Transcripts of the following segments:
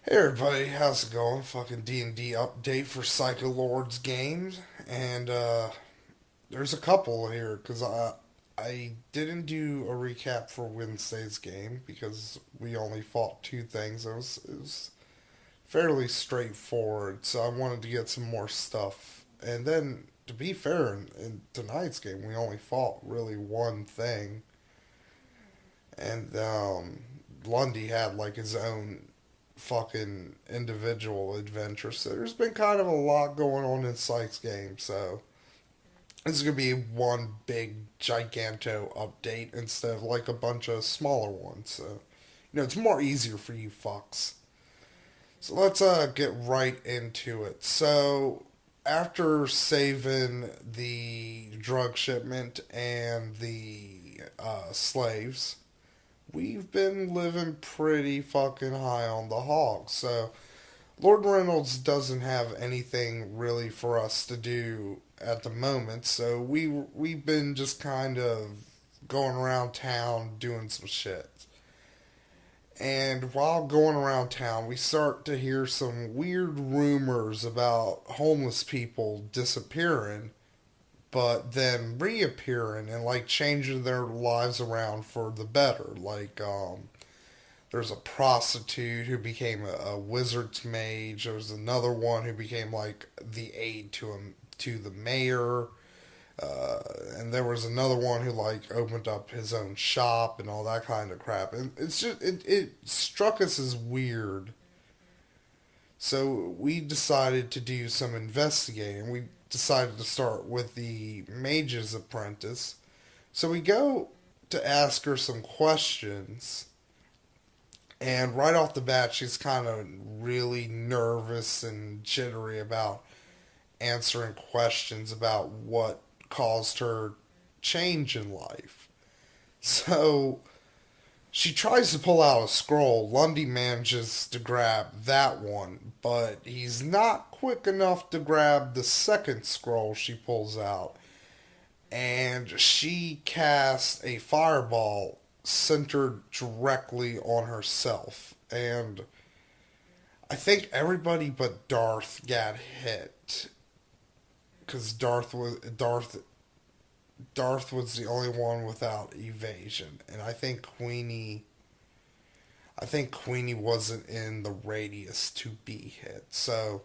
Hey everybody, how's it going? Fucking D&D update for Psycho Lords games, and there's a couple here because I didn't do a recap for Wednesday's game because we only fought two things. It was fairly straightforward, so I wanted to get some more stuff. And then, to be fair, in tonight's game we only fought really one thing, and Lundy had like his own fucking individual adventure. So there's been kind of a lot going on in Sykes' game. So this is gonna be one big giganto update instead of like a bunch of smaller ones. So it's more easier for you fucks. So let's get right into it. So after saving the drug shipment and the slaves, we've been living pretty fucking high on the hog. So Lord Reynolds doesn't have anything really for us to do at the moment. So we've been just kind of going around town doing some shit. And while going around town, we start to hear some weird rumors about homeless people disappearing, but then reappearing and like changing their lives around for the better. Like, there's a prostitute who became a wizard's mage. There's another one who became like the aide to the mayor. And there was another one who like opened up his own shop and all that kind of crap. And it's just it struck us as weird. So we decided to do some investigating. We decided to start with the mage's apprentice. So we go to ask her some questions, and right off the bat, she's kind of really nervous and jittery about answering questions about what caused her change in life. So she tries to pull out a scroll. Lundy manages to grab that one, but he's not quick enough to grab the second scroll she pulls out. And she casts a fireball centered directly on herself. And I think everybody but Darth got hit because Darth was the only one without evasion, and I think Queenie wasn't in the radius to be hit. So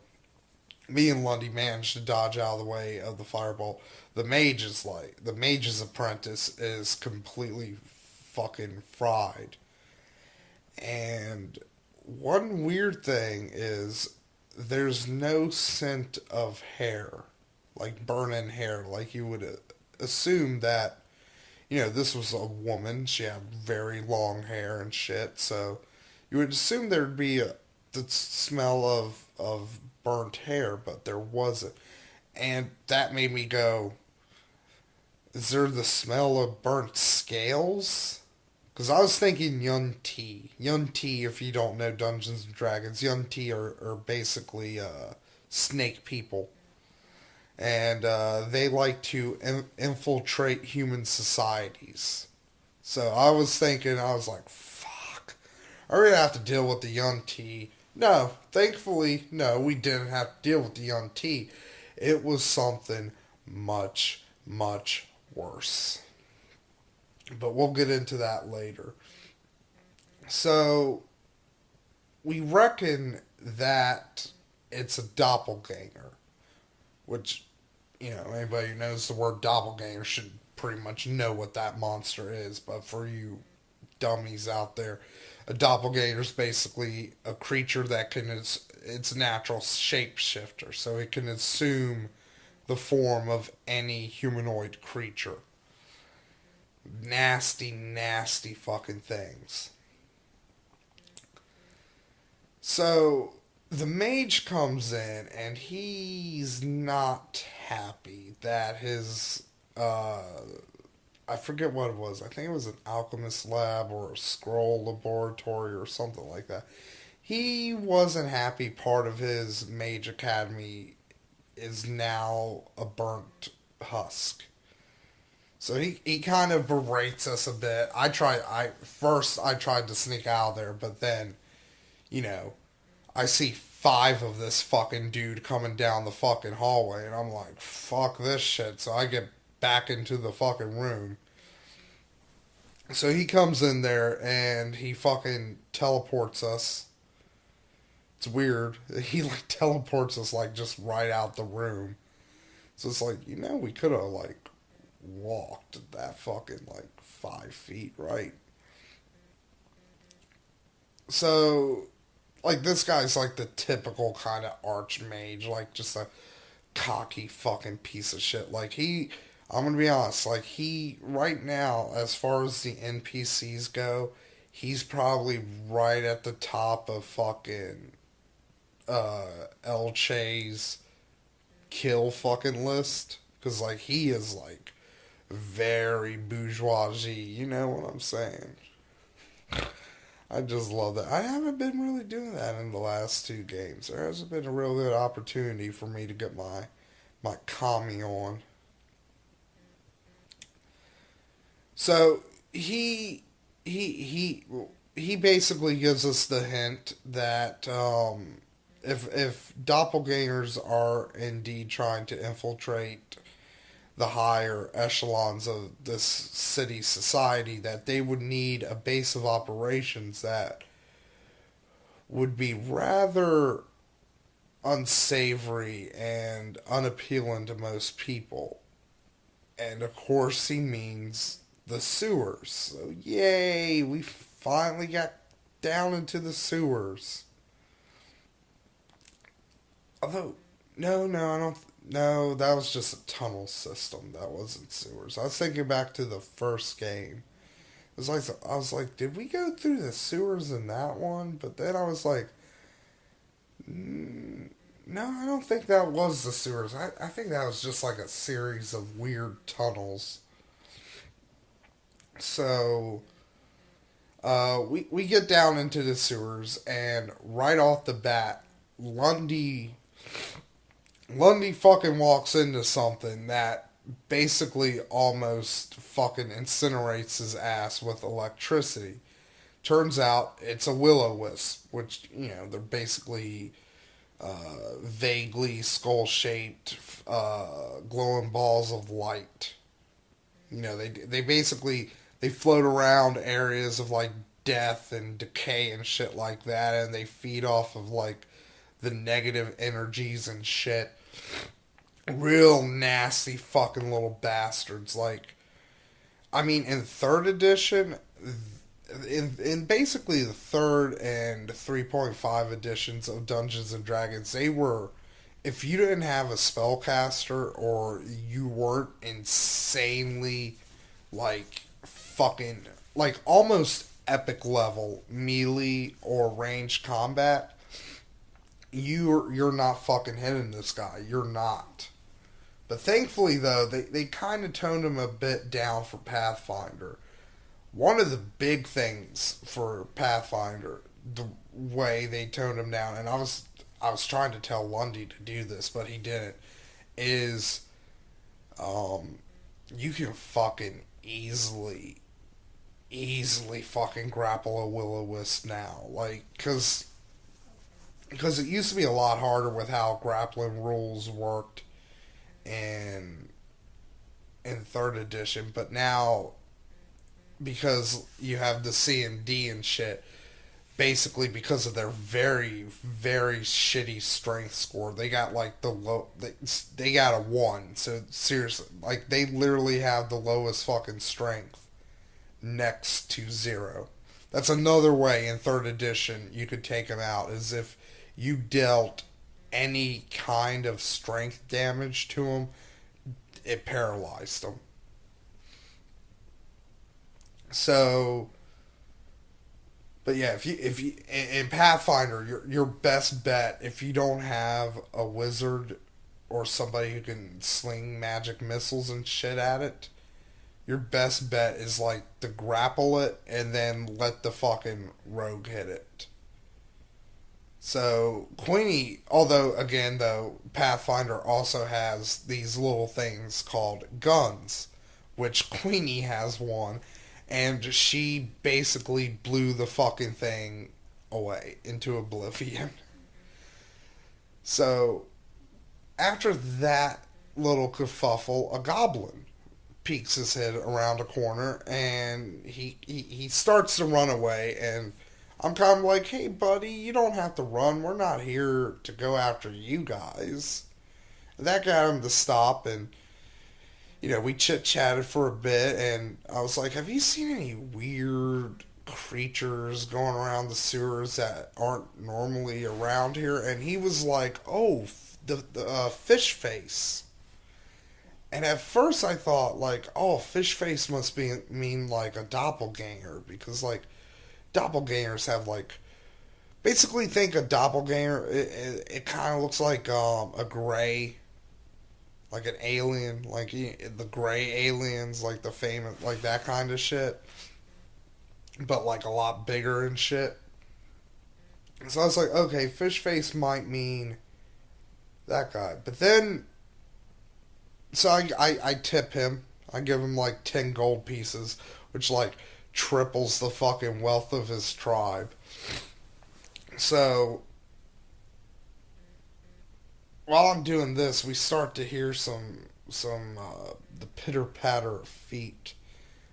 me and Lundy managed to dodge out of the way of the fireball. The mage's apprentice is completely fucking fried. And one weird thing is there's no scent of hair, like burning hair, like you would assume that, this was a woman. She had very long hair and shit, so you would assume there'd be the smell of burnt hair, but there wasn't. And that made me go, is there the smell of burnt scales? Because I was thinking Yun Ti. Yun Ti, if you don't know Dungeons and Dragons, Yun Ti are basically snake people. And they like to infiltrate human societies. So I was like, fuck. I really have to deal with the Yun Ti. No, thankfully, no, we didn't have to deal with the Yun Ti. It was something much, much worse. But we'll get into that later. So, we reckon that it's a doppelganger, which, anybody who knows the word doppelganger should pretty much know what that monster is. But for you dummies out there, a doppelganger is basically a creature that it's a natural shapeshifter, so it can assume the form of any humanoid creature. Nasty, nasty fucking things. So the mage comes in and he's not happy that his I forget what it was. I think it was an alchemist lab or a scroll laboratory or something like that. He wasn't happy part of his mage academy is now a burnt husk. So he kind of berates us a bit. I tried to sneak out of there, but then, you know, I see five of this fucking dude coming down the fucking hallway, and I'm like, fuck this shit. So I get back into the fucking room. So he comes in there and he fucking teleports us. It's weird. He like teleports us like just right out the room. So it's like, we could have like walked that fucking like 5 feet, right? So like this guy's like the typical kind of archmage, like just a cocky fucking piece of shit. I'm gonna be honest, like he right now, as far as the NPCs go, he's probably right at the top of fucking El Che's kill fucking list. Cause like he is like very bourgeoisie, you know what I'm saying? I just love that. I haven't been really doing that in the last two games. There hasn't been a real good opportunity for me to get my commie on. So he he basically gives us the hint that if doppelgangers are indeed trying to infiltrate the higher echelons of this city society, that they would need a base of operations that would be rather unsavory and unappealing to most people. And of course, he means the sewers. So, yay, we finally got down into the sewers. Although, no, I don't. No, that was just a tunnel system. That wasn't sewers. I was thinking back to the first game. I was like, did we go through the sewers in that one? But then I was like, no, I don't think that was the sewers. I think that was just like a series of weird tunnels. So, we get down into the sewers, and right off the bat, Lundy fucking walks into something that basically almost fucking incinerates his ass with electricity. Turns out it's a will-o-wisp, which, they're basically vaguely skull-shaped glowing balls of light. They basically, they float around areas of, like, death and decay and shit like that, and they feed off of, like, the negative energies and shit. Real nasty fucking little bastards. Like, I mean, in third edition, in basically the third and 3.5 editions of Dungeons and Dragons, they were, if you didn't have a spellcaster or you weren't insanely, like, fucking, like, almost epic level melee or ranged combat, you're not fucking hitting this guy. You're not. But thankfully, though, they kind of toned him a bit down for Pathfinder. One of the big things for Pathfinder, the way they toned him down, and I was trying to tell Lundy to do this, but he didn't, is you can fucking easily fucking grapple a will-o-wisp now. Like, because it used to be a lot harder with how grappling rules worked in third edition, but now because you have the C and D and shit, basically because of their very very shitty strength score, they got like the low they got a 1. So seriously, like they literally have the lowest fucking strength next to 0. That's another way in third edition you could take them out, is if you dealt any kind of strength damage to them, it paralyzed them. So, but yeah, if you in Pathfinder, your best bet, if you don't have a wizard or somebody who can sling magic missiles and shit at it, your best bet is like to grapple it and then let the fucking rogue hit it. So Queenie, although again though, Pathfinder also has these little things called guns, which Queenie has one, and she basically blew the fucking thing away into oblivion. So after that little kerfuffle, a goblin peeks his head around a corner and he starts to run away. And I'm kind of like, hey, buddy, you don't have to run. We're not here to go after you guys. And that got him to stop. And, we chit chatted for a bit. And I was like, have you seen any weird creatures going around the sewers that aren't normally around here? And he was like, oh, the fish face. And at first I thought like, oh, fish face must mean like a doppelganger because like doppelgangers have like basically think a doppelganger. It kind of looks like a gray, like an alien, like the gray aliens, like the famous, like that kind of shit, but like a lot bigger and shit. So I was like, okay, fish face might mean that guy, but then so I tip him. I give him like 10 gold pieces, which like triples the fucking wealth of his tribe. So while I'm doing this, we start to hear some the pitter patter of feet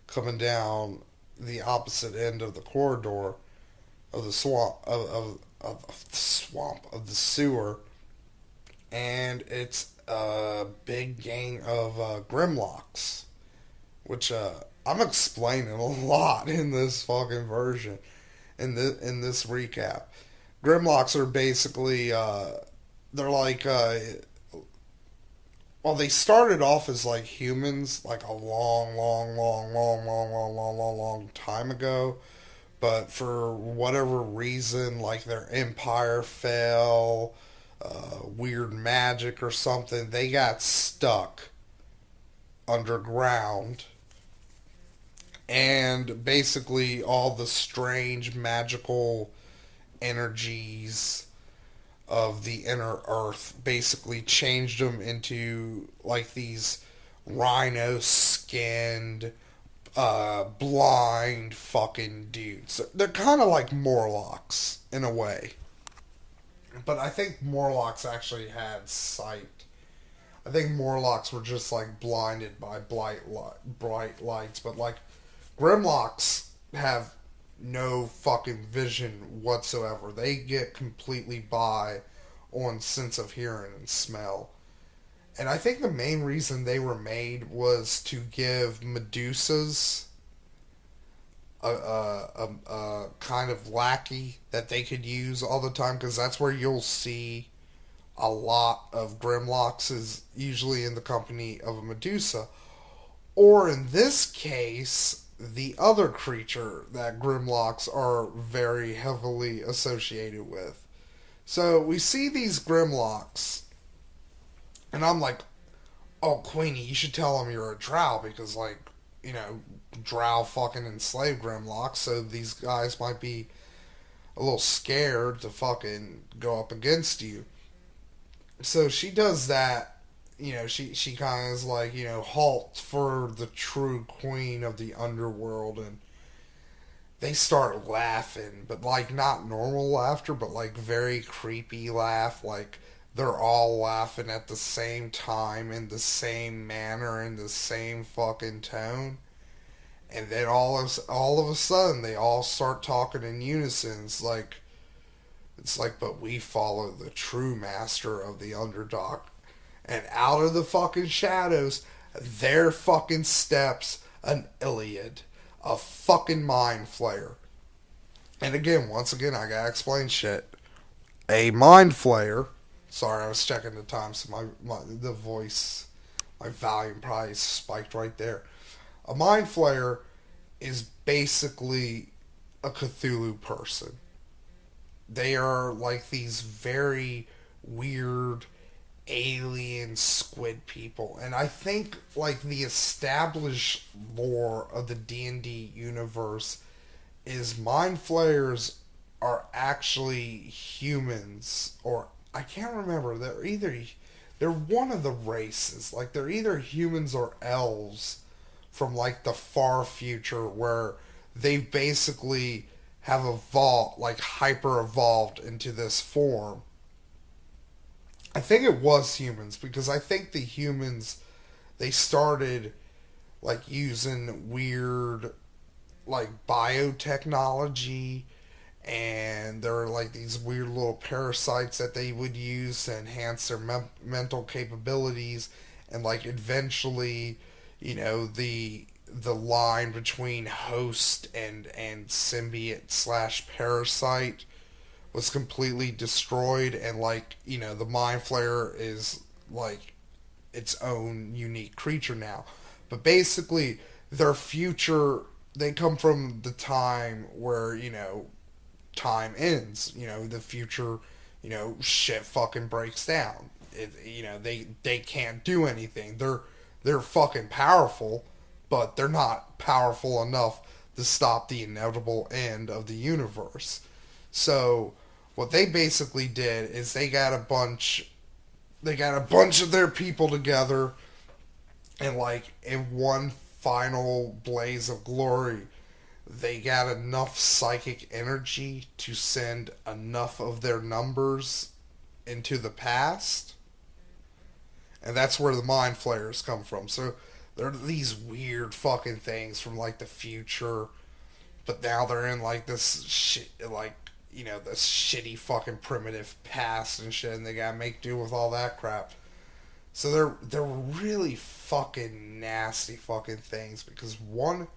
coming down the opposite end of the corridor of the swamp of the swamp of the sewer, and it's a big gang of Grimlocks, which I'm explaining a lot in this fucking version, in this recap. Grimlocks are basically they're like well, they started off as like humans like a long time ago, but for whatever reason, like their empire fell, weird magic or something, they got stuck underground. And basically, all the strange magical energies of the inner earth basically changed them into like these rhino skinned, blind fucking dudes. They're kind of like Morlocks in a way. But I think Morlocks actually had sight. I think Morlocks were just like blinded by bright lights, but like Grimlocks have no fucking vision whatsoever. They get completely by on sense of hearing and smell. And I think the main reason they were made was to give Medusas a kind of lackey that they could use all the time, because that's where you'll see a lot of Grimlocks is usually in the company of a Medusa. Or in this case, the other creature that Grimlocks are very heavily associated with. So we see these Grimlocks, and I'm like, oh, Queenie, you should tell them you're a drow because, like, drow fucking enslaved Grimlocks, so these guys might be a little scared to fucking go up against you. So she does that. She kind of is like, halt for the true queen of the underworld, and they start laughing, but like not normal laughter, but like very creepy laugh, like they're all laughing at the same time in the same manner in the same fucking tone. And then all of a sudden they all start talking in unison. It's like, but we follow the true master of the underdog. And out of the fucking shadows, there fucking steps an Iliad, a fucking mind flayer. And again, once again, I gotta explain shit. A mind flayer. Sorry, I was checking the time, so the voice, my volume probably spiked right there. A mind flayer is basically a Cthulhu person. They are like these very weird alien squid people, and I think like the established lore of the D&D universe is mind flayers are actually humans, or I can't remember. They're one of the races. Like they're either humans or elves from like the far future, where they basically have evolved, like hyper evolved into this form. I think it was humans because I think the humans they started like using weird like biotechnology, and there are like these weird little parasites that they would use to enhance their mental capabilities, and like eventually, the line between host and symbiote slash parasite was completely destroyed, and like the mind flayer is like its own unique creature now. But basically, their future, they come from the time where time ends. The future, shit fucking breaks down. They can't do anything. They're fucking powerful, but they're not powerful enough to stop the inevitable end of the universe. So what they basically did is they got a bunch of their people together, and like in one final blaze of glory, they got enough psychic energy to send enough of their numbers into the past, and that's where the mind flayers come from. So they're these weird fucking things from like the future, but now they're in like this shit, like this shitty fucking primitive past and shit, and they gotta make do with all that crap. So they're really fucking nasty fucking things because one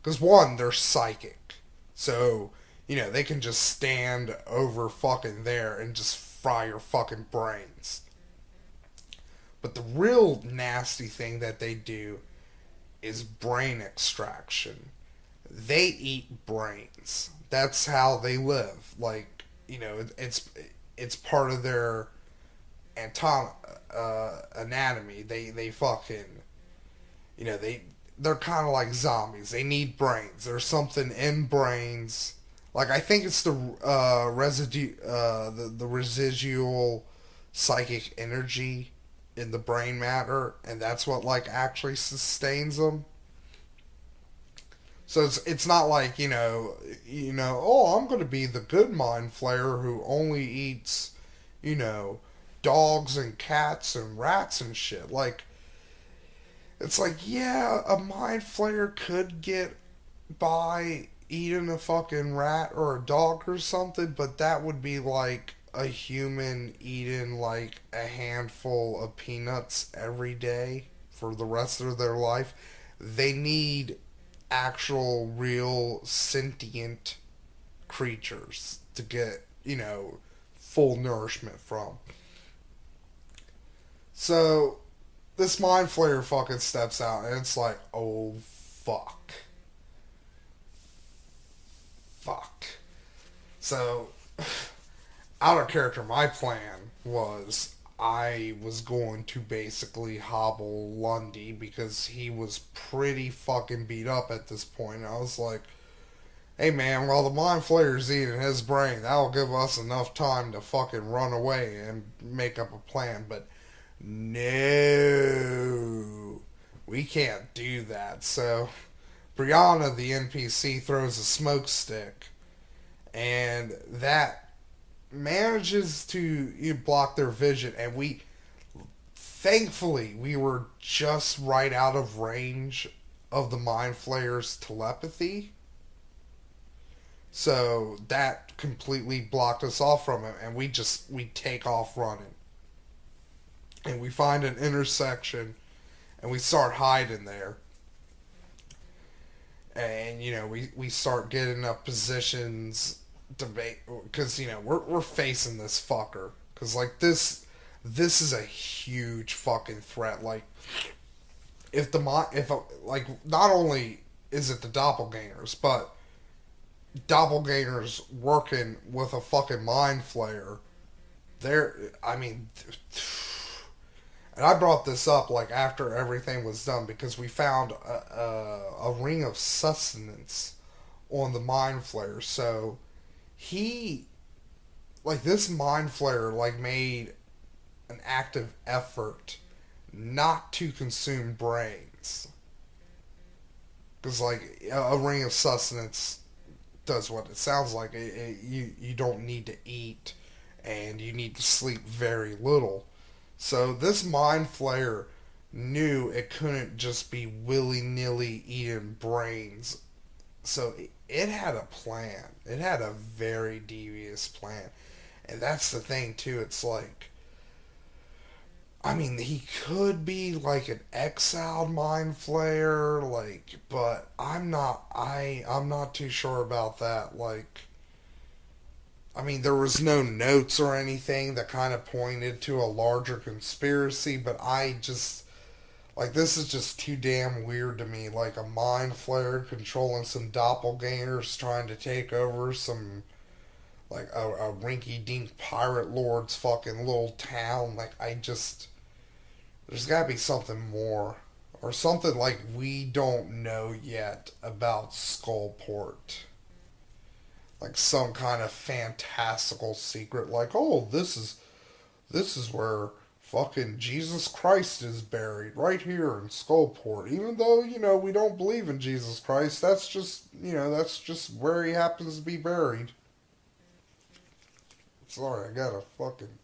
they're psychic, so they can just stand over fucking there and just fry your fucking brains. But the real nasty thing that they do is brain extraction. They eat brains. That's how they live. Like it's part of their anatomy. They fucking they're kind of like zombies. They need brains. There's something in brains. Like I think it's the the residual psychic energy in the brain matter, and that's what like actually sustains them. So it's not like oh, I'm gonna be the good mind flayer who only eats you know dogs and cats and rats and shit. Like it's like, yeah, a mind flayer could get by eating a fucking rat or a dog or something, but that would be like a human eating like a handful of peanuts every day for the rest of their life. They need actual, real, sentient creatures to get, full nourishment from. So, this mind flayer fucking steps out, and it's like, oh, fuck. Fuck. So, out of character, my plan was I was going to basically hobble Lundy because he was pretty fucking beat up at this point. I was like, hey man, while the mind flayer's eating his brain, that'll give us enough time to fucking run away and make up a plan. But no, we can't do that. So Brianna, the NPC, throws a smoke stick, and that manages to block their vision. And thankfully, we were just right out of range of the mind flayer's telepathy. So that completely blocked us off from him, and we take off running. And we find an intersection, and we start hiding there. And we start getting up positions debate because we're facing this fucker because like this is a huge fucking threat. Like if like not only is it the doppelgangers, but doppelgangers working with a fucking mind flayer. I mean, and I brought this up like after everything was done because we found a ring of sustenance on the mind flayer. So he, like this mind flayer, like made an active effort not to consume brains because like a ring of sustenance does what it sounds like. You don't need to eat, and you need to sleep very little. So this mind flayer knew it couldn't just be willy nilly eating brains. So it had a plan. It had a very devious plan. And that's the thing, too. It's like, I mean, he could be like an exiled mind flayer, like, but I'm not too sure about that. Like, I mean, there was no notes or anything that kind of pointed to a larger conspiracy, but I just, like, this is just too damn weird to me. Like, a mind flayer controlling some doppelgangers trying to take over some, like, a rinky dink pirate lord's fucking little town. Like, I just, there's gotta be something more. Or something like we don't know yet about Skullport. Like some kind of fantastical secret, like, oh, this is where fucking Jesus Christ is buried, right here in Skullport. Even though, we don't believe in Jesus Christ, that's just where he happens to be buried. Sorry, I got a fucking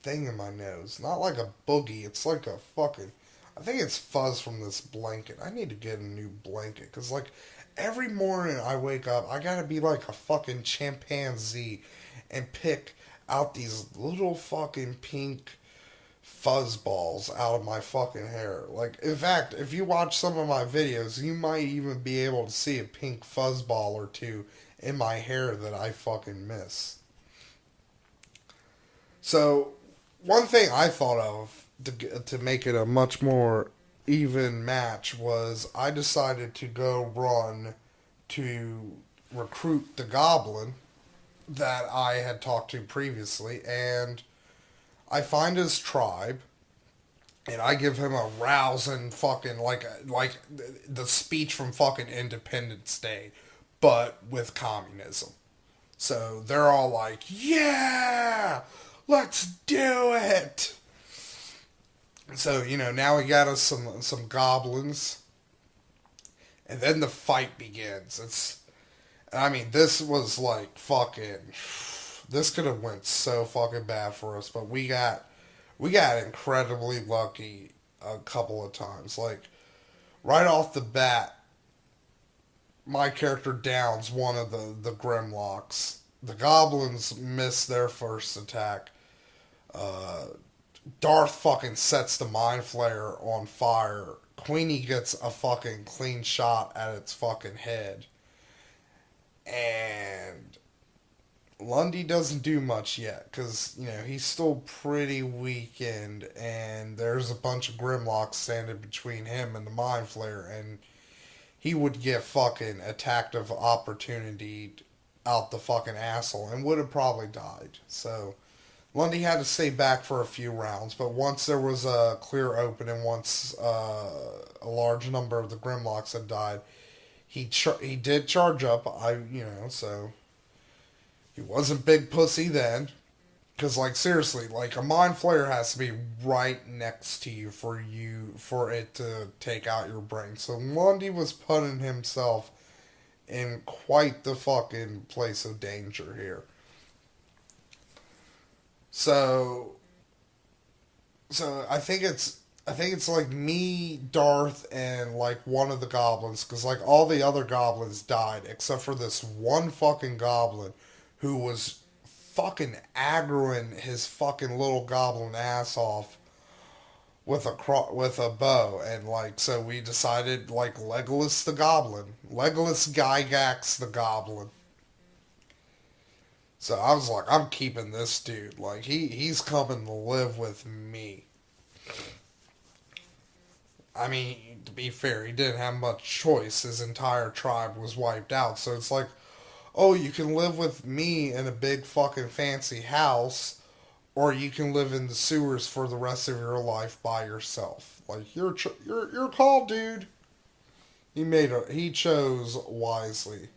thing in my nose. Not like a boogie, it's like a fucking. I think it's fuzz from this blanket. I need to get a new blanket, because, like, every morning I wake up, I gotta be like a fucking chimpanzee and pick out these little fucking pink fuzz balls out of my fucking hair. Like, in fact, if you watch some of my videos, you might even be able to see a pink fuzz ball or two in my hair that I fucking miss. So, one thing I thought of to make it a much more even match was I decided to go run to recruit the goblin that I had talked to previously, and I find his tribe, and I give him a rousing fucking like the speech from fucking Independence Day, but with communism. So they're all like, "Yeah, let's do it." So now we got us some goblins, and then the fight begins. I mean, this was like fucking. This could have went so fucking bad for us, but we got incredibly lucky a couple of times. Like, right off the bat, my character downs one of the Grimlocks. The goblins miss their first attack. Uh, Darth fucking sets the mind flayer on fire. Queenie gets a fucking clean shot at its fucking head. And Lundy doesn't do much yet because, he's still pretty weakened, and there's a bunch of Grimlocks standing between him and the Mind Flayer, and he would get fucking attacked of opportunity out the fucking asshole and would have probably died. So, Lundy had to stay back for a few rounds, but once there was a clear opening, once a large number of the Grimlocks had died, he did charge up. So he wasn't big pussy then. Because, like, seriously, like, a mind flayer has to be right next to you for it to take out your brain. So Lundy was putting himself in quite the fucking place of danger here. So, I think it's like me, Darth, and like one of the goblins, because like all the other goblins died except for this one fucking goblin who was fucking aggroing his fucking little goblin ass off with a bow, and like so we decided like Legolas the goblin, Legolas Gygax the goblin. So I was like, I'm keeping this dude. Like he's coming to live with me. I mean, to be fair, he didn't have much choice. His entire tribe was wiped out. So it's like, oh, you can live with me in a big fucking fancy house, or you can live in the sewers for the rest of your life by yourself. Like your call, dude. He chose wisely.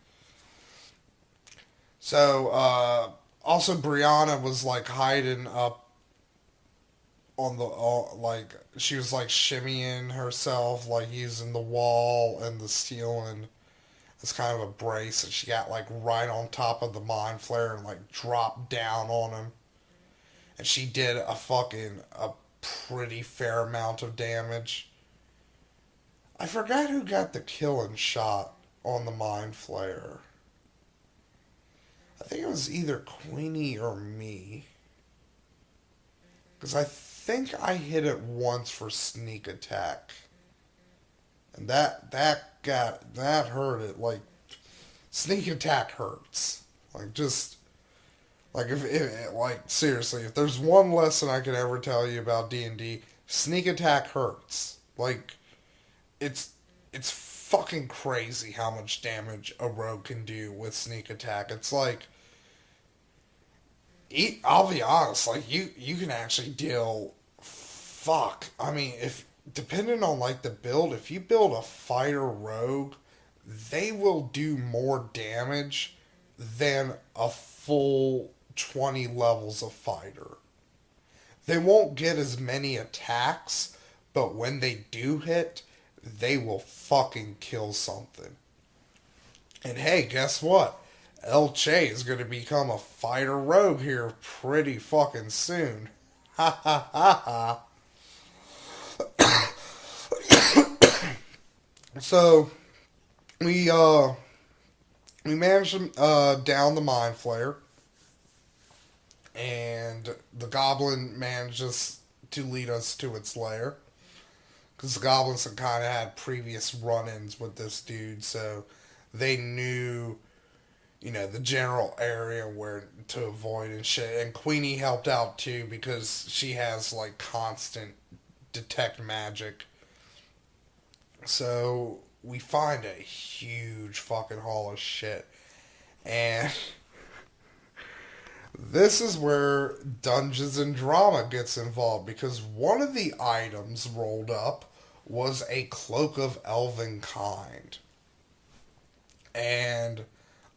So also Brianna was like hiding up on the like she was like shimmying herself, like using the wall and the ceiling as kind of a brace, and she got like right on top of the mind flare and like dropped down on him. and she did a pretty fair amount of damage. I forgot who got the killing shot on the Mind Flayer. I think it was either Queenie or me. Because I think I hit it once for sneak attack. And that hurt it. Like, sneak attack hurts. Like, just, like, like, seriously, if there's one lesson I could ever tell you about D&D, sneak attack hurts. Like, it's, it's fucking crazy how much damage a rogue can do with sneak attack. It's like, I'll be honest, like you can actually deal. Fuck, I mean, if depending on like the build, if you build a fighter rogue, they will do more damage than a full 20 levels of fighter. They won't get as many attacks, but when they do hit, they will fucking kill something. And hey, guess what? El Che is going to become a fighter rogue here pretty fucking soon. Ha ha ha ha. So, we managed to down the Mind Flayer. And the goblin manages to lead us to its lair. Because the goblins had kind of had previous run-ins with this dude, so they knew, you know, the general area where to avoid and shit. And Queenie helped out too because she has like constant detect magic. So we find a huge fucking haul of shit. And this is where Dungeons and Drama gets involved because one of the items rolled up was a Cloak of Elven Kind. And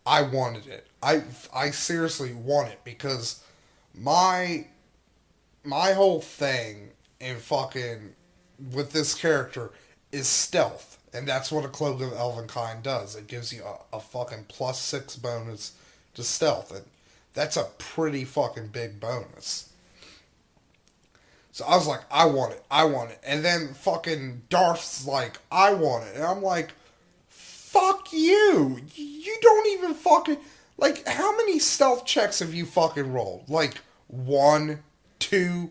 I wanted it. I seriously want it because my whole thing in fucking with this character is stealth, and that's what a Cloak of Elven Kind does. It gives you a fucking +6 bonus to stealth, and that's a pretty fucking big bonus. So I was like, I want it. And then fucking Darth's like, I want it. And I'm like, fuck you. You don't even fucking... Like, how many stealth checks have you fucking rolled? Like, 1, 2...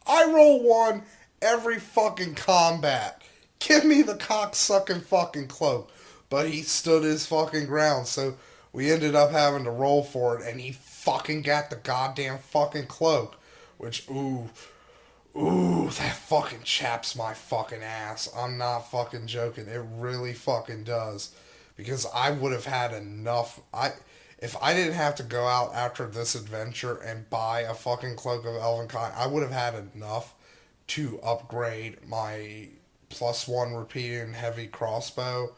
I roll 1 every fucking combat. Give me the cocksucking fucking cloak. But he stood his fucking ground, so we ended up having to roll for it, and he fucking got the goddamn fucking cloak. Which, ooh, that fucking chaps my fucking ass. I'm not fucking joking. It really fucking does. Because I would have had enough... If I didn't have to go out after this adventure and buy a fucking Cloak of Elven Kind, I would have had enough to upgrade my +1 repeating heavy crossbow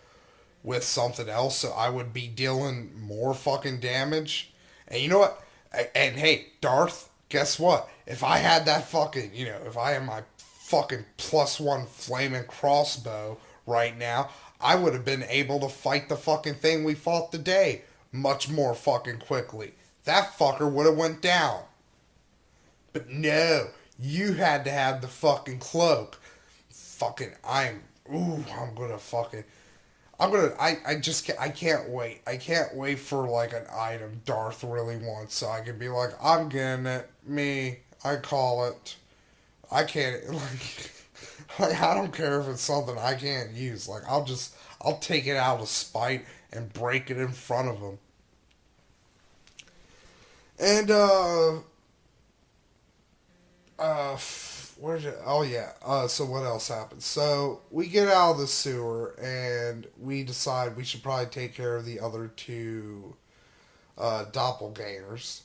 with something else, so I would be dealing more fucking damage. And you know what? And hey, Darth, guess what? If I had that fucking, you know, if I had my fucking +1 flaming crossbow right now, I would have been able to fight the fucking thing we fought today much more fucking quickly. That fucker would have went down. But no, you had to have the fucking cloak. Fucking, I can't wait. I can't wait for like an item Darth really wants so I can be like, I'm getting it. I call it. I can't, like, I don't care if it's something I can't use. Like, I'll take it out of spite and break it in front of him. And, where did it, oh yeah, so what else happened? So, we get out of the sewer, and we decide we should probably take care of the other two, doppelgangers.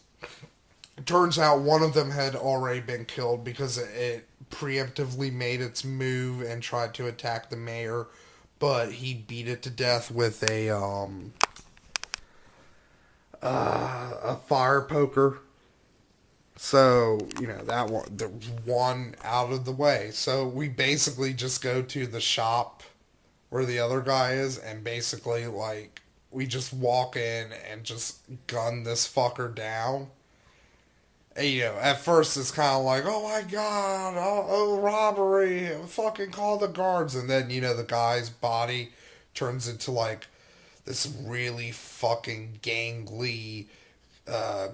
It turns out one of them had already been killed because it preemptively made its move and tried to attack the mayor, but he beat it to death with a fire poker. So, you know, that one, the one out of the way. So we basically just go to the shop where the other guy is, and basically, like, we just walk in and just gun this fucker down. And, at first it's kind of like, oh my god, oh, robbery, fucking call the guards. And then, the guy's body turns into like this really fucking gangly,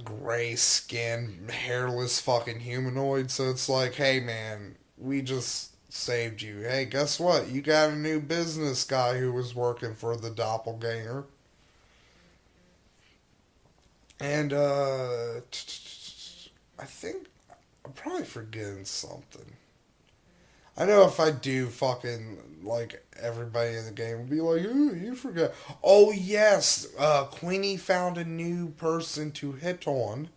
gray skin, hairless fucking humanoid. So it's like, hey man, we just saved you. Hey, guess what? You got a new business guy who was working for the doppelganger. And, I think I'm probably forgetting something. I know if I do, fucking, like, everybody in the game will be like, ooh, you forgot. Oh, yes, Queenie found a new person to hit on.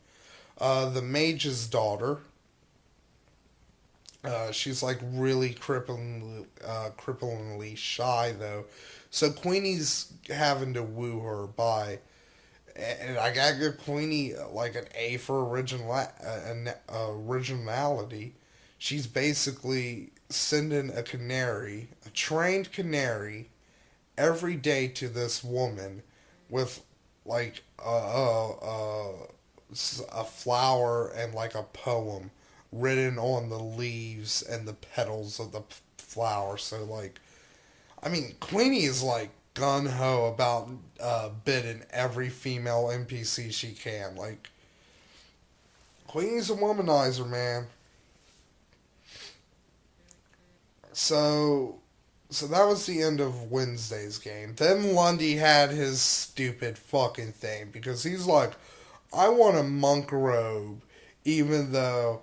The mage's daughter. She's, like, really cripplingly shy, though. So Queenie's having to woo her by... And I gotta give Queenie, like, an A for originality. She's basically sending a canary, a trained canary, every day to this woman with like a flower and like a poem written on the leaves and the petals of the flower. So like, I mean, Queenie is like gun ho about bidding every female NPC she can. Like, Queenie's a womanizer, man. So so that was the end of Wednesday's game. Then Lundy had his stupid fucking thing because he's like, I want a monk robe, even though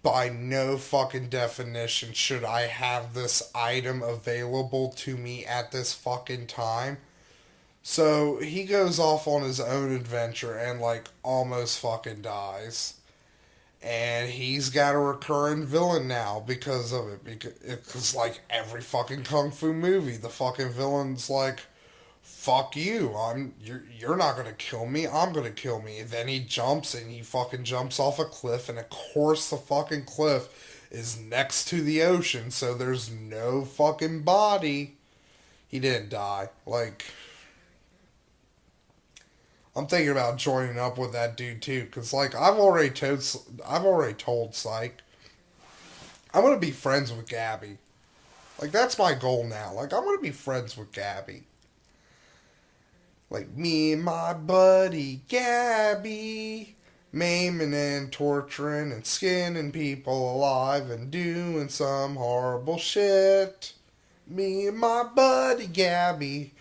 by no fucking definition should I have this item available to me at this fucking time. So he goes off on his own adventure and like almost fucking dies. And he's got a recurring villain now because of it. Because it's like every fucking kung fu movie, the fucking villain's like, "Fuck you! You're not gonna kill me. I'm gonna kill me." And then he jumps and he fucking jumps off a cliff, and of course the fucking cliff is next to the ocean, so there's no fucking body. He didn't die. Like, I'm thinking about joining up with that dude too, cause like I've already told Psych, I'm gonna be friends with Gabby. Like that's my goal now. Like I'm gonna be friends with Gabby. Like me and my buddy Gabby, maiming and torturing and skinning people alive and doing some horrible shit. Me and my buddy Gabby.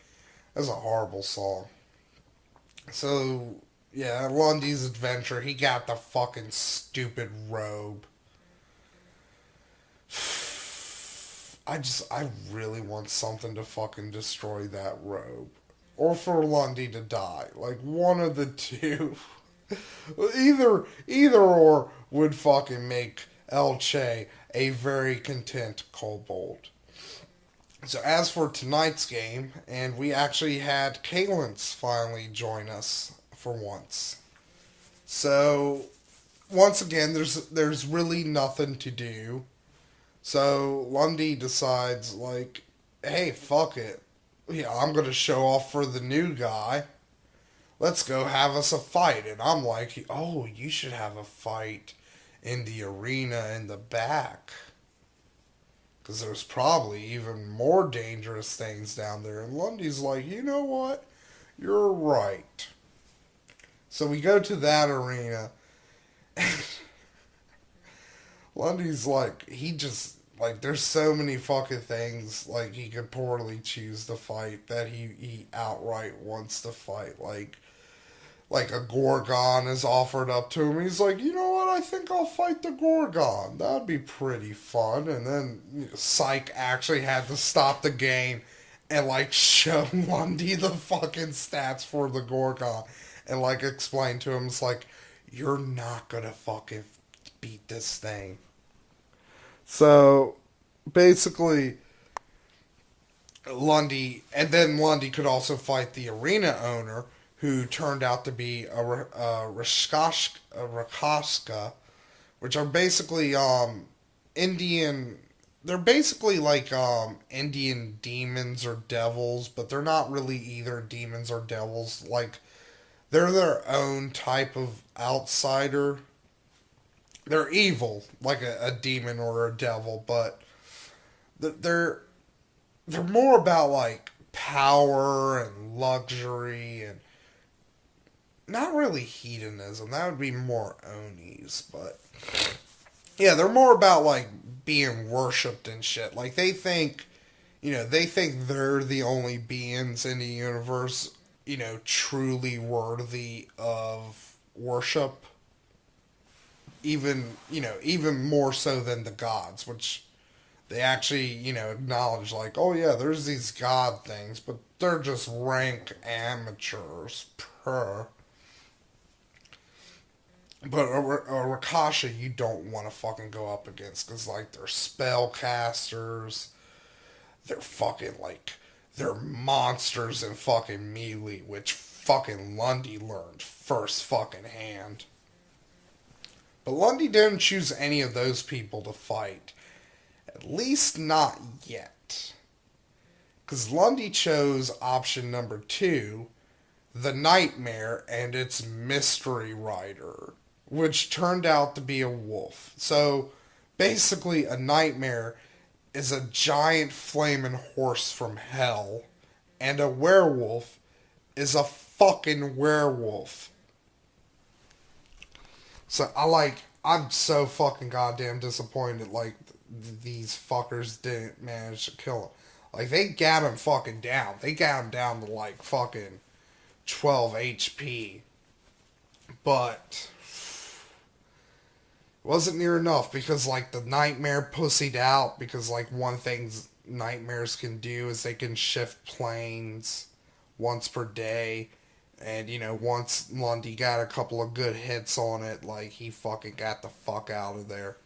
That's a horrible song. So, yeah, Lundy's adventure, he got the fucking stupid robe. I really want something to fucking destroy that robe. Or for Lundy to die. Like, one of the two. Either or would fucking make El Che a very content kobold. So as for tonight's game, and we actually had Kalins finally join us for once. So once again, there's really nothing to do. So Lundy decides like, hey, fuck it. Yeah, I'm gonna show off for the new guy. Let's go have us a fight. And I'm like, oh, you should have a fight in the arena in the back. Because there's probably even more dangerous things down there. And Lundy's like, you know what? You're right. So we go to that arena. Lundy's like, he just, like, there's so many fucking things, like, he could poorly choose to fight that he outright wants to fight. Like a Gorgon is offered up to him. He's like, you know what? I think I'll fight the Gorgon. That'd be pretty fun. And then Psych actually had to stop the game and like show Lundy the fucking stats for the Gorgon and like explain to him, it's like, you're not gonna fucking beat this thing. So basically, Lundy could also fight the arena owner, who turned out to be a Rakoska, which are basically Indian. They're basically like Indian demons or devils, but they're not really either demons or devils. Like they're their own type of outsider. they're evil, like a demon or a devil, but they're they're more about like power and luxury and not really hedonism. That would be more Onis, but yeah, they're more about like being worshipped and shit. Like they think, they think they're the only beings in the universe, truly worthy of worship. Even more so than the gods, which they actually, acknowledge like, oh yeah, there's these god things, but they're just rank amateurs per. But a Rakasha you don't want to fucking go up against because, like, they're spellcasters. They're fucking, like, they're monsters in fucking melee, which fucking Lundy learned first fucking hand. But Lundy didn't choose any of those people to fight. At least not yet. Because Lundy chose option number 2, the Nightmare and its Mystery Rider, which turned out to be a wolf. So basically, a Nightmare is a giant flaming horse from hell, and a werewolf is a fucking werewolf. So I'm so fucking goddamn disappointed. Like, these fuckers didn't manage to kill him. Like, they got him fucking down. They got him down to like fucking 12 HP. But it wasn't near enough because, like, the Nightmare pussied out because, like, one thing nightmares can do is they can shift planes once per day. And, once Lundy got a couple of good hits on it, like, he fucking got the fuck out of there.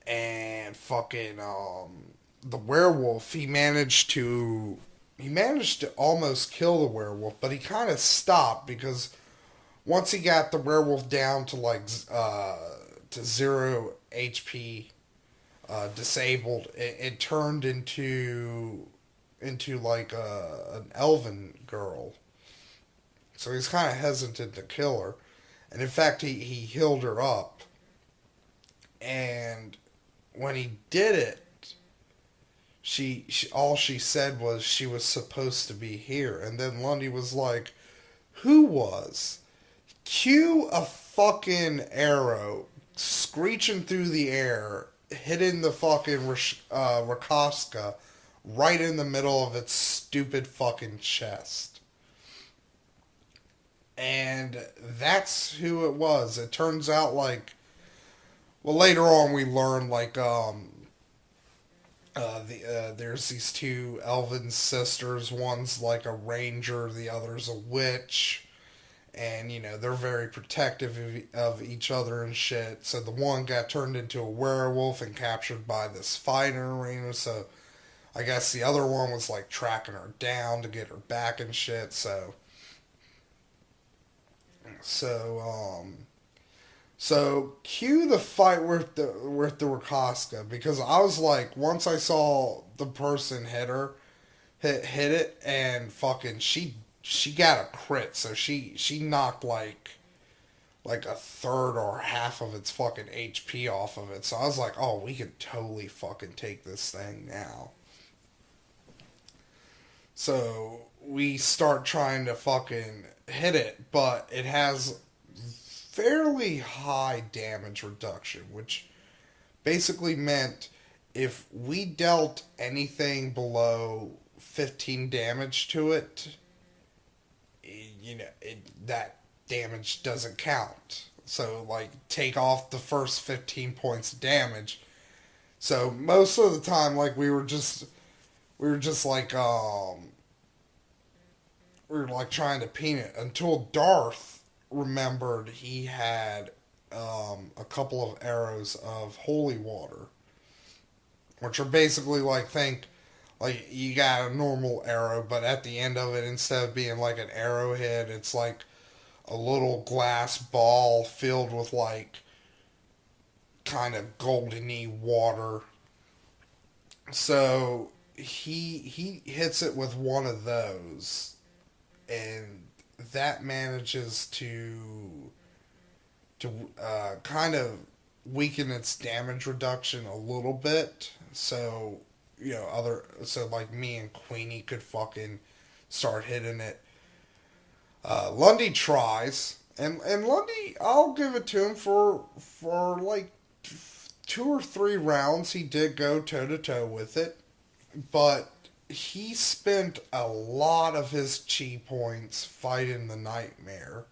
And fucking, the werewolf, he managed to almost kill the werewolf, but he kind of stopped because once he got the werewolf down to, like, to 0 HP, disabled, it turned into like an elven girl. So he's kind of hesitant to kill her. And in fact, he healed her up. And when he did it, she all she said was she was supposed to be here. And then Lundy was like, who was? Cue a fucking arrow screeching through the air, hitting the fucking Rakoska right in the middle of its stupid fucking chest. And that's who it was. It turns out, like, well, later on we learn, like, there's these two elven sisters. One's like a ranger, the other's a witch. And, they're very protective of each other and shit. So the one got turned into a werewolf and captured by this fighter arena. So I guess the other one was, like, tracking her down to get her back and shit. So cue the fight with the Rakoska, because I was like, once I saw the person hit it, and fucking she got a crit, so she knocked like a third or half of its fucking HP off of it. So I was like, oh, we could totally fucking take this thing now. So we start trying to fucking hit it, but it has fairly high damage reduction, which basically meant if we dealt anything below 15 damage to it, that damage doesn't count. So, like, take off the first 15 points of damage. So most of the time, like, we were just like, we were like trying to peen it until Darth remembered he had a couple of arrows of holy water, which are basically like you got a normal arrow, but at the end of it, instead of being like an arrowhead, it's like a little glass ball filled with like kind of goldeny water. So he hits it with one of those, and that manages to to kind of weaken its damage reduction a little bit. So, so like me and Queenie could fucking start hitting it. Lundy tries, and Lundy, I'll give it to him for like 2 or 3 rounds. He did go toe to toe with it, but he spent a lot of his chi points fighting the nightmare.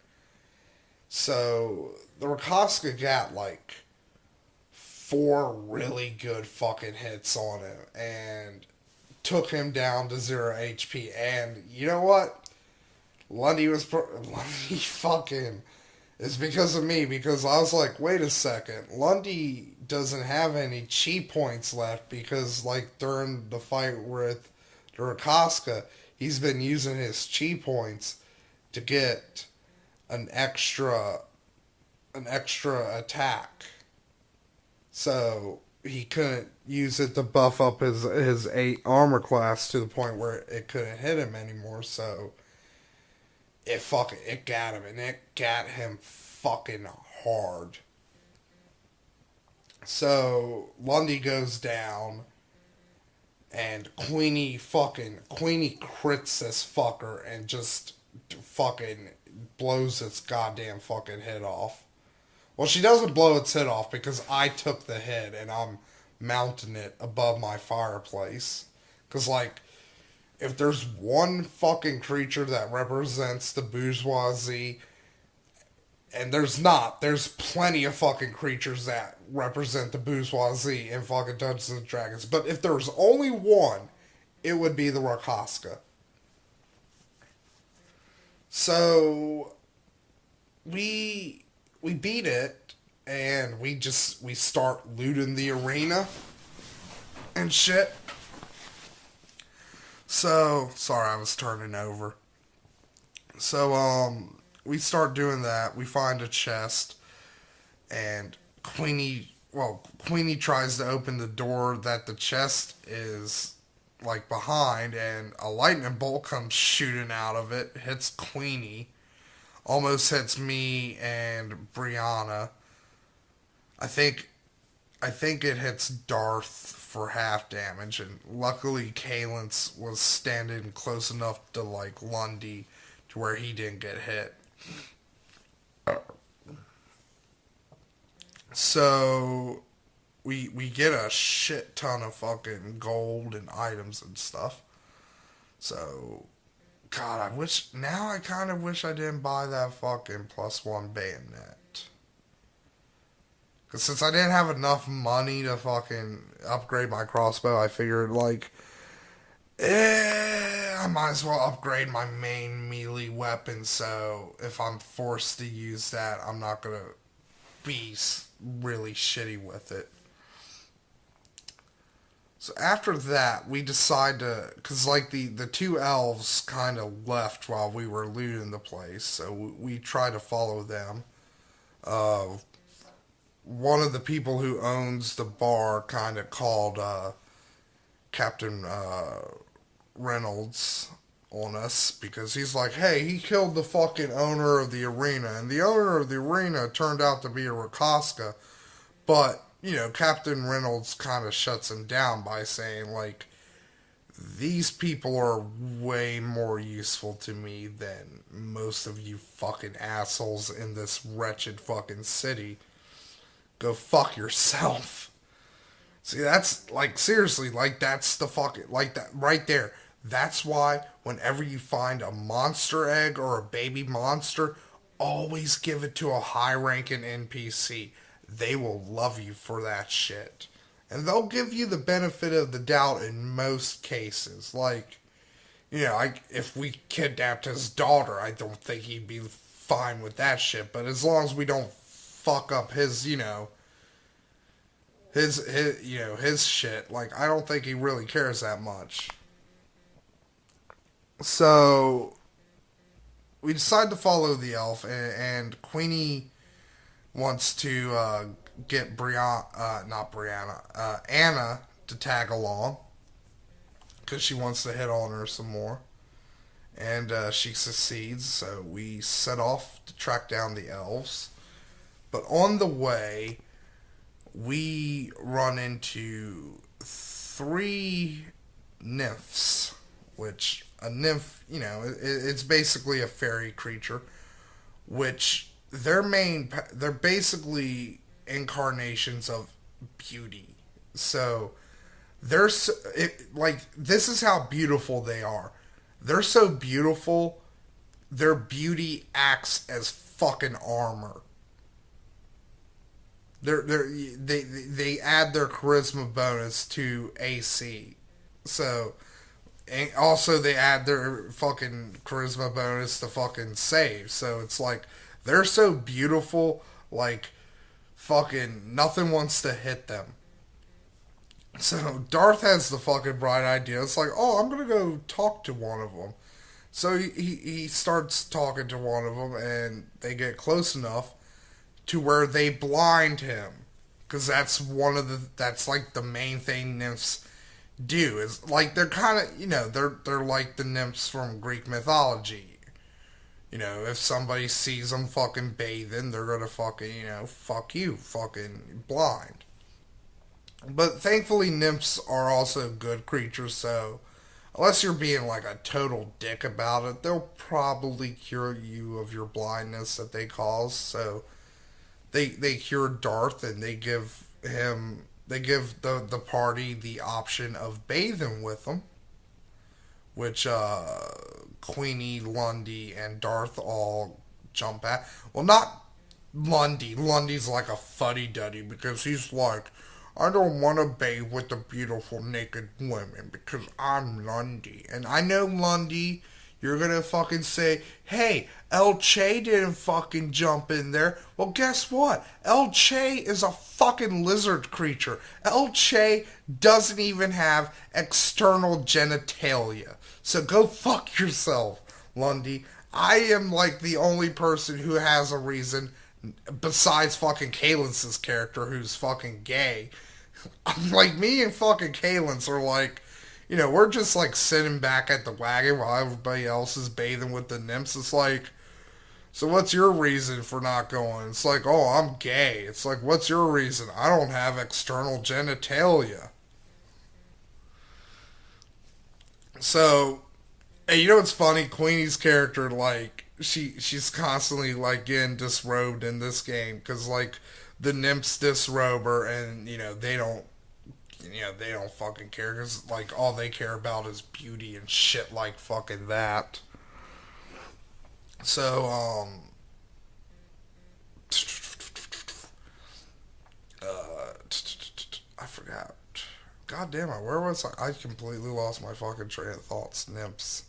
So the Rakoska got like 4 really good fucking hits on him and took him down to 0 HP. And you know what? Lundy fucking is because of me, because I was like, wait a second, Lundy doesn't have any chi points left because like during the fight with the Rakoska, he's been using his chi points to get an extra attack. So he couldn't use it to buff up his 8 armor class to the point where it couldn't hit him anymore. So it got him, and it got him fucking hard. So Lundy goes down, and Queenie crits this fucker and just fucking blows its goddamn fucking head off. Well, she doesn't blow its head off because I took the head and I'm mounting it above my fireplace. Because, like, if there's one fucking creature that represents the bourgeoisie, and there's plenty of fucking creatures that represent the bourgeoisie in fucking Dungeons and Dragons. But if there's only one, it would be the Rakoska. So we beat it, and we start looting the arena and shit. So sorry, I was turning over. So we start doing that. We find a chest, and Queenie tries to open the door that the chest is like behind, and a lightning bolt comes shooting out of it, hits Queenie, almost hits me and Brianna. I think it hits Darth for half damage, and luckily Kalance was standing close enough to like Lundy to where he didn't get hit. So we get a shit ton of fucking gold and items and stuff. So God, I kind of wish I didn't buy that fucking +1 bayonet. Because since I didn't have enough money to fucking upgrade my crossbow, I figured, like, I might as well upgrade my main melee weapon, so if I'm forced to use that, I'm not going to be really shitty with it. So after that, we decide to, because like the 2 elves kind of left while we were looting the place, so we try to follow them. One of the people who owns the bar kind of called Captain Reynolds on us because he's like, hey, he killed the fucking owner of the arena, and the owner of the arena turned out to be a Rakoska, but Captain Reynolds kind of shuts him down by saying, like, these people are way more useful to me than most of you fucking assholes in this wretched fucking city. Go fuck yourself. See, that's, like, seriously, like, that's the fucking, like, that, right there. That's why, whenever you find a monster egg or a baby monster, always give it to a high-ranking NPC. They will love you for that shit. And they'll give you the benefit of the doubt in most cases. Like, if we kidnapped his daughter, I don't think he'd be fine with that shit. But as long as we don't fuck up his his shit, like, I don't think he really cares that much. So, we decide to follow the elf, and Queenie wants to get Anna to tag along because she wants to hit on her some more, and she succeeds. So we set off to track down the elves. But on the way, we run into three nymphs, which a nymph, it's basically a fairy creature, which they're basically incarnations of beauty. So this is how beautiful they are. They're so beautiful, their beauty acts as fucking armor. They add their charisma bonus to AC. So, and also they add their fucking charisma bonus to fucking save. So it's like they're so beautiful, like fucking nothing wants to hit them. So Darth has the fucking bright idea. It's like, oh, I'm gonna go talk to one of them. So he starts talking to one of them, and they get close enough to where they blind him, because that's like the main thing nymphs do. Is like they're kind of they're like the nymphs from Greek mythology. If somebody sees them fucking bathing, they're gonna fucking fuck you, fucking blind. But thankfully, nymphs are also good creatures, so unless you're being like a total dick about it, they'll probably cure you of your blindness that they cause. So they cure Darth, and they give the party the option of bathing with them, which Queenie, Lundy, and Darth all jump at. Well, not Lundy. Lundy's like a fuddy duddy because he's like, I don't want to bathe with the beautiful naked women because I'm Lundy. And I know, Lundy, you're going to fucking say, hey, El Che didn't fucking jump in there. Well, guess what? El Che is a fucking lizard creature. El Che doesn't even have external genitalia. So go fuck yourself, Lundy. I am like the only person who has a reason besides fucking Kalen's character, who's fucking gay. Like, me and fucking Kalen's are like, we're just like sitting back at the wagon while everybody else is bathing with the nymphs. It's like, so what's your reason for not going? It's like, oh, I'm gay. It's like, what's your reason? I don't have external genitalia. So, and what's funny? Queenie's character, like, she's constantly like getting disrobed in this game because like the nymphs disrobe her, and they don't fucking care because like all they care about is beauty and shit like fucking that. So I forgot. God damn it, where was I? I completely lost my fucking train of thoughts. Nymphs.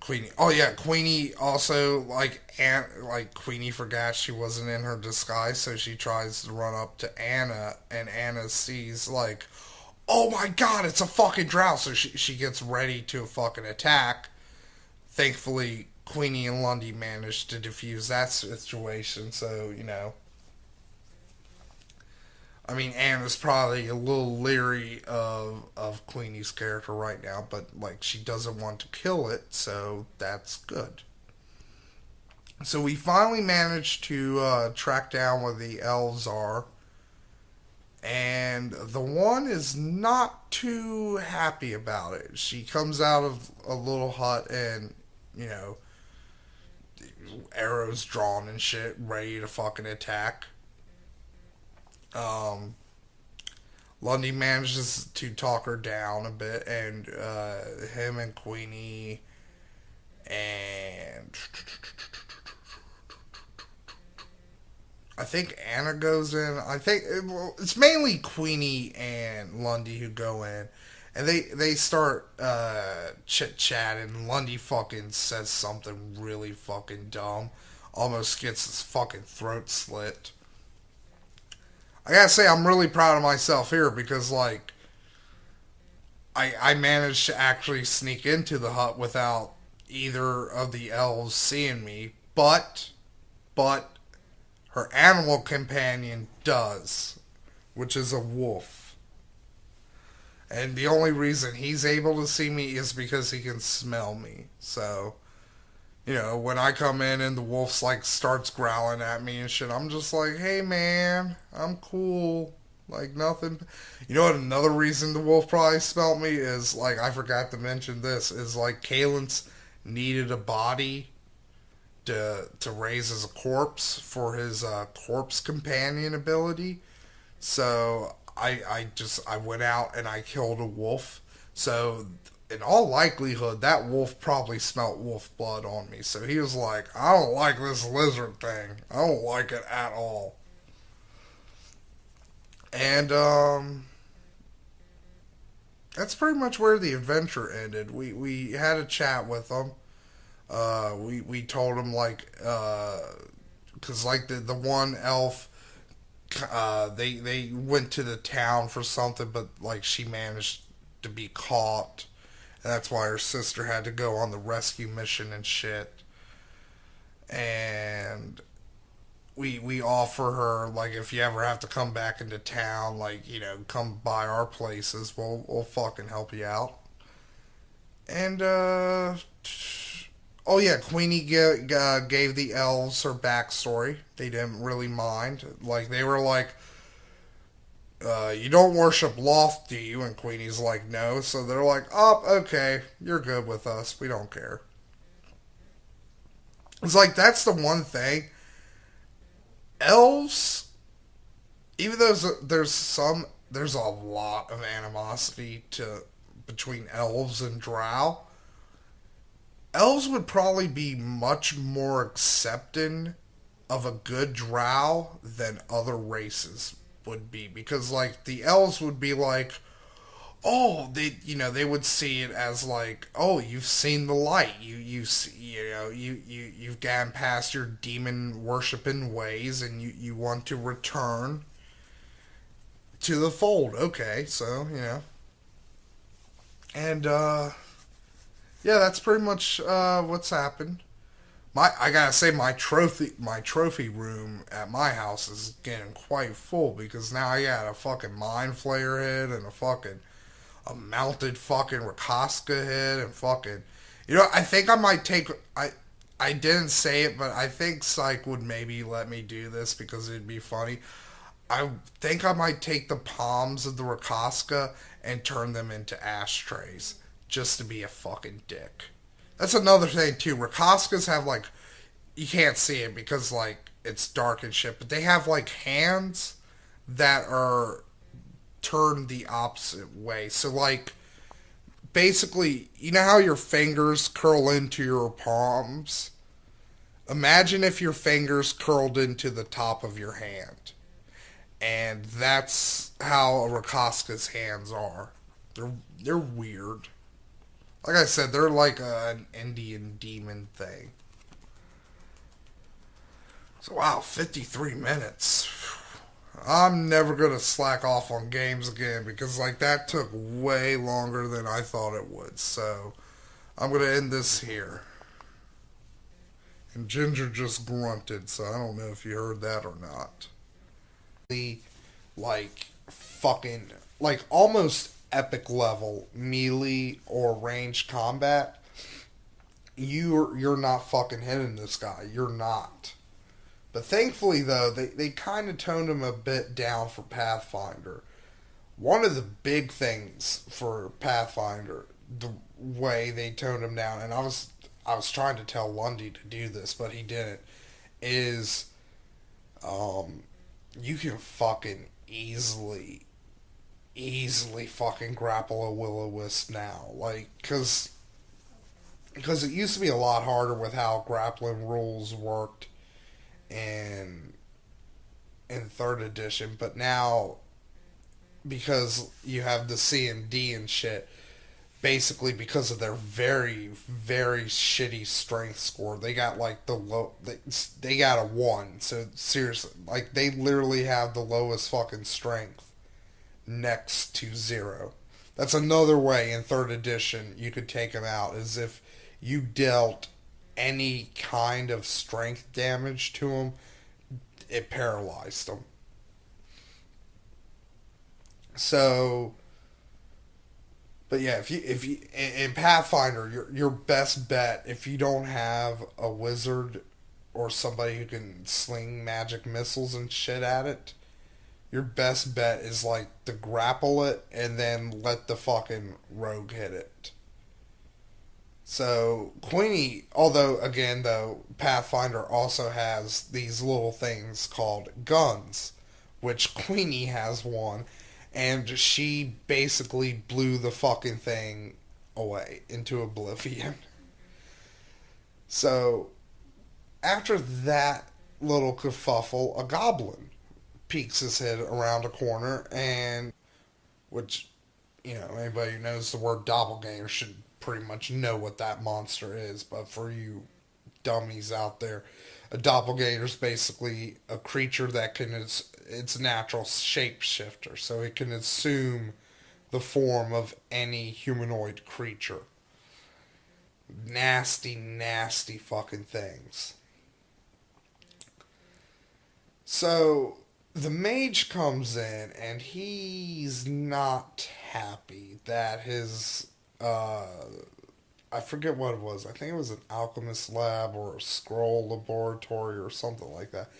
Queenie. Oh yeah, Queenie also like Queenie forgot she wasn't in her disguise, so she tries to run up to Anna, and Anna sees like, oh my god, it's a fucking drow. So she gets ready to fucking attack. Thankfully, Queenie and Lundy managed to defuse that situation. So I mean, Anna's probably a little leery of Queenie's character right now, but like she doesn't want to kill it, so that's good. So we finally managed to track down where the elves are, and the one is not too happy about it. She comes out of a little hut, and arrows drawn and shit, ready to fucking attack. Um, Lundy manages to talk her down a bit, and him and Queenie and I think Anna goes in. I think it's mainly Queenie and Lundy who go in, and they start chit chatting. Lundy fucking says something really fucking dumb, almost gets his fucking throat slit. I gotta say, I'm really proud of myself here because, like, I managed to actually sneak into the hut without either of the elves seeing me, but her animal companion does, which is a wolf. And the only reason he's able to see me is because he can smell me. So, when I come in and the wolf's like starts growling at me and shit, I'm just like, hey man, I'm cool. Like nothing. You know what? Another reason the wolf probably smelt me is like I forgot to mention this is like Kalen's needed a body to raise as a corpse for his corpse companion ability. So I went out and I killed a wolf. So in all likelihood, that wolf probably smelt wolf blood on me. So he was like, I don't like this lizard thing. I don't like it at all. And that's pretty much where the adventure ended. We had a chat with him. We told him like because like the one elf they went to the town for something, but like she managed to be caught, and that's why her sister had to go on the rescue mission and shit. And we offer her like if you ever have to come back into town, like come by our places, we'll fucking help you out. And oh yeah, Queenie gave the elves her backstory. They didn't really mind. Like they were like, "You don't worship Loth, do you?" And Queenie's like, "No." So they're like, "Oh, okay, you're good with us. We don't care." It's like that's the one thing. Elves, even though there's a lot of animosity to between elves and drow. Elves would probably be much more accepting of a good drow than other races would be, because like the elves would be like, oh, they would see it as like, oh, you've seen the light, you've gotten past your demon worshiping ways and you want to return to the fold. Okay, so and yeah, that's pretty much what's happened. I gotta say my trophy room at my house is getting quite full because now I got a fucking mind flayer head and a mounted fucking Rakoska head and fucking I think I might take I didn't say it, but I think Psych would maybe let me do this because it'd be funny. I think I might take the palms of the Rakoska and turn them into ashtrays just to be a fucking dick. That's another thing too. Rakoskas have like you can't see it because like it's dark and shit, but they have like hands that are turned the opposite way. So like basically, you know how your fingers curl into your palms? Imagine if your fingers curled into the top of your hand. And that's how a Rakoska's hands are. They're weird. Like I said, they're like an Indian demon thing. So wow, 53 minutes. I'm never gonna slack off on games again because like that took way longer than I thought it would. So I'm gonna end this here. And Ginger just grunted, so I don't know if you heard that or not. Like fucking like almost epic level melee or ranged combat, you're not fucking hitting this guy. You're not. But thankfully though, they kind of toned him a bit down for Pathfinder. One of the big things for Pathfinder, the way they toned him down, and I was trying to tell Lundy to do this, but he didn't, is you can fucking easily fucking grapple a will-o-wisp now. Like, because it used to be a lot harder with how grappling rules worked in third edition, but now because you have the C and D and shit, basically because of their very very shitty strength score, they got like they got a 1. So seriously, like they literally have the lowest fucking strength next to 0. That's another way in third edition you could take them out, is if you dealt any kind of strength damage to them, it paralyzed them. So But yeah, if you in Pathfinder, your best bet if you don't have a wizard or somebody who can sling magic missiles and shit at it, your best bet is like to grapple it and then let the fucking rogue hit it. So Queenie, although again though Pathfinder also has these little things called guns, which Queenie has one, and she basically blew the fucking thing away into oblivion. So after that little kerfuffle, a goblin peeks his head around a corner, and which, you know, anybody who knows the word doppelganger should pretty much know what that monster is. But for you dummies out there, a doppelganger is basically a creature that can, it's a natural shapeshifter, so it can assume the form of any humanoid creature. Nasty, nasty fucking things. So the mage comes in and he's not happy that his I forget what it was. I think it was an alchemist lab or a scroll laboratory or something like that.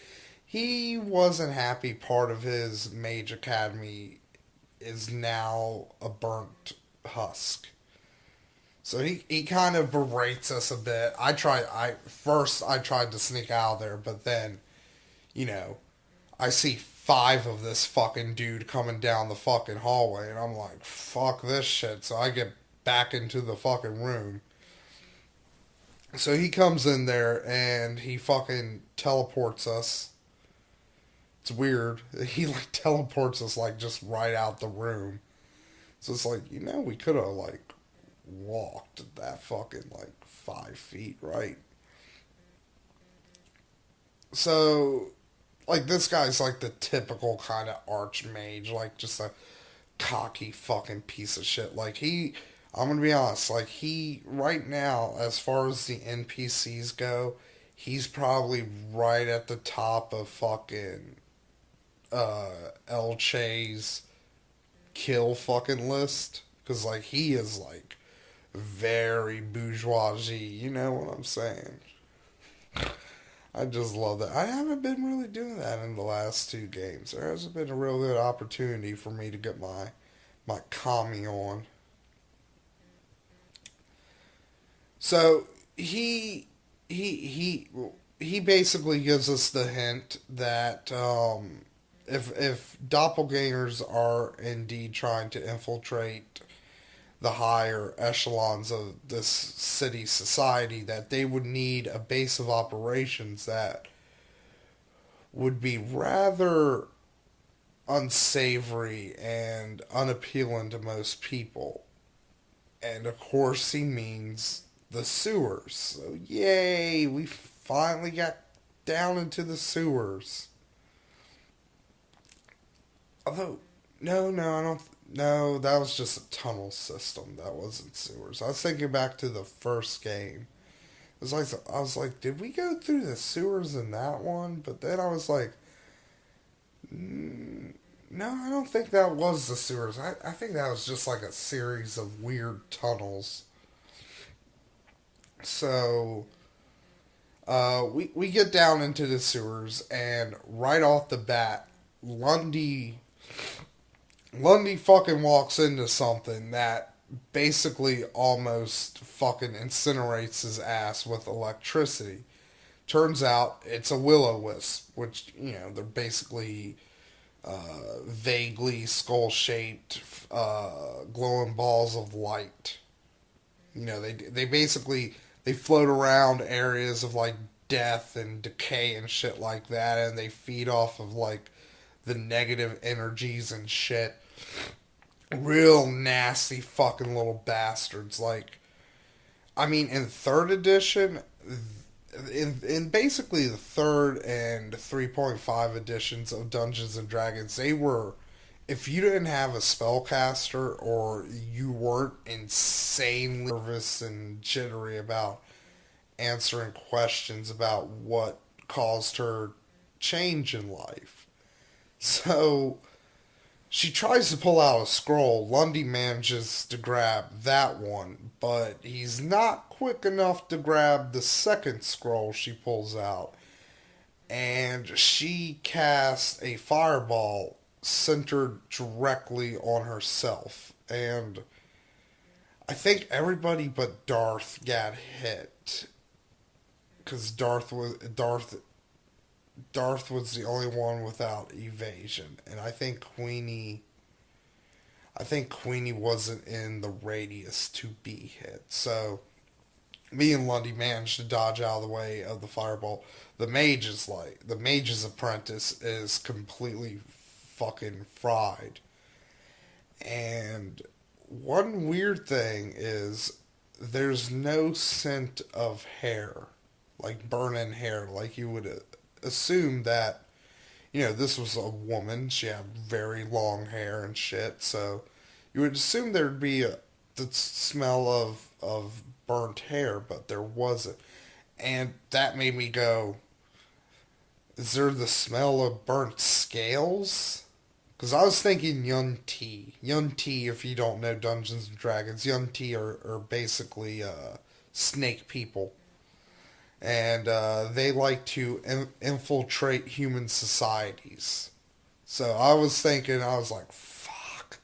He wasn't happy part of his mage academy is now a burnt husk. So he kind of berates us a bit. I tried to sneak out of there, but then, you know, I see five of this fucking dude coming down the fucking hallway, and I'm like, fuck this shit. So I get back into the fucking room. So he comes in there and he fucking teleports us. It's weird. He like teleports us like just right out the room. So it's like, you know, we could have like walked that fucking like 5 feet, right? So like this guy's like the typical kind of archmage, like just a cocky fucking piece of shit. Like I'm gonna be honest, like he right now, as far as the NPCs go, he's probably right at the top of fucking El Che's kill fucking list, because like he is like very bourgeoisie. You know what I'm saying? I just love that. I haven't been really doing that in the last two games. There hasn't been a real good opportunity for me to get my commie on. So he he basically gives us the hint that if doppelgangers are indeed trying to infiltrate the higher echelons of this city society, that they would need a base of operations that would be rather unsavory and unappealing to most people. And of course, he means the sewers. So, yay, we finally got down into the sewers. Although, no, I don't. No, that was just a tunnel system. That wasn't sewers. I was thinking back to the first game. It was like I was like, did we go through the sewers in that one? But then I was like, no, I don't think that was the sewers. I think that was just like a series of weird tunnels. So we get down into the sewers, and right off the bat, Lundy fucking walks into something that basically almost fucking incinerates his ass with electricity. Turns out it's a will-o-wisp, which, you know, they're basically vaguely skull-shaped, glowing balls of light. You know, they basically, they float around areas of, like, death and decay and shit like that, and they feed off of, like, the negative energies and shit. Real nasty fucking little bastards. Like, I mean, in third edition, in basically the third and 3.5 editions of Dungeons and Dragons, they were, if you didn't have a spellcaster or you weren't insanely nervous and jittery about answering questions about what caused her change in life. So She tries to pull out a scroll. Lundy manages to grab that one, but he's not quick enough to grab the second scroll she pulls out. And she casts a fireball centered directly on herself. And I think everybody but Darth got hit because Darth was the only one without evasion, and I think Queenie wasn't in the radius to be hit. So me and Lundy managed to dodge out of the way of the fireball. The mage's apprentice is completely fucking fried. And one weird thing is there's no scent of hair, like burning hair, like you would assume that, this was a woman. She had very long hair and shit, so you would assume there'd be the smell of burnt hair, but there wasn't. And that made me go, is there the smell of burnt scales? Because I was thinking Yun Ti. Yun Ti, if you don't know Dungeons and Dragons, Yun Ti are basically snake people. And they like to infiltrate human societies. So I was like, fuck.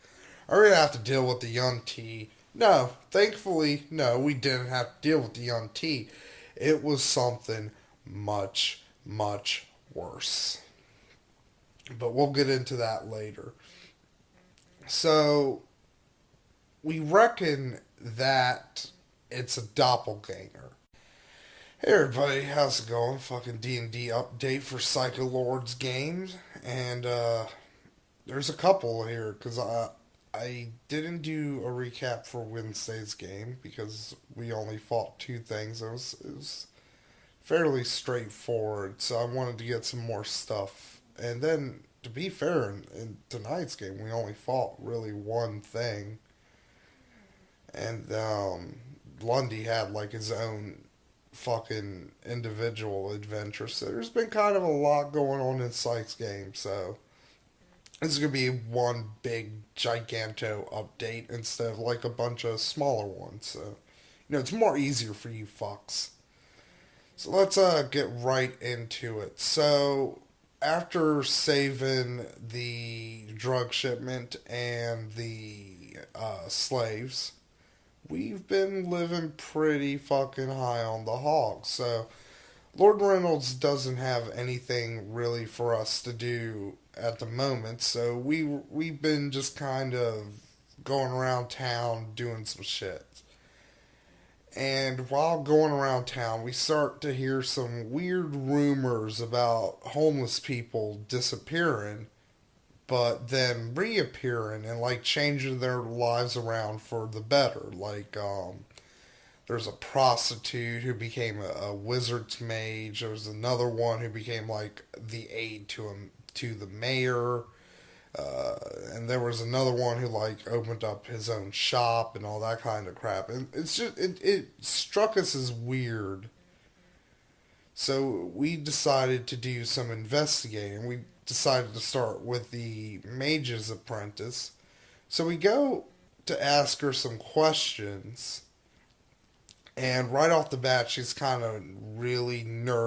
Are we going to have to deal with the Yun Ti? No, thankfully, no, we didn't have to deal with the Yun Ti. It was something much, much worse. But we'll get into that later. So, we reckon that it's a doppelganger. Hey everybody, how's it going? Fucking D&D update for Psycho Lords games. And, there's a couple here, because I didn't do a recap for Wednesday's game, because we only fought two things. It was fairly straightforward, so I wanted to get some more stuff. And then, to be fair, in tonight's game, we only fought really one thing. And Lundy had like his own fucking individual adventure. So there's been kind of a lot going on in Sykes' game. So this is going to be one big giganto update instead of like a bunch of smaller ones. So, it's more easier for you fucks. So let's get right into it. So after saving the drug shipment and the slaves, we've been living pretty fucking high on the hog. So Lord Reynolds doesn't have anything really for us to do at the moment. So we've been just kind of going around town doing some shit. And while going around town, we start to hear some weird rumors about homeless people disappearing, but then reappearing and like changing their lives around for the better. Like, there's a prostitute who became a wizard's mage. There's another one who became like the aide to the mayor. And there was another one who like opened up his own shop and all that kind of crap. And it's just it struck us as weird. So we decided to do some investigating. We decided to start with the mage's apprentice. So we go to ask her some questions. And right off the bat, she's kind of really nervous.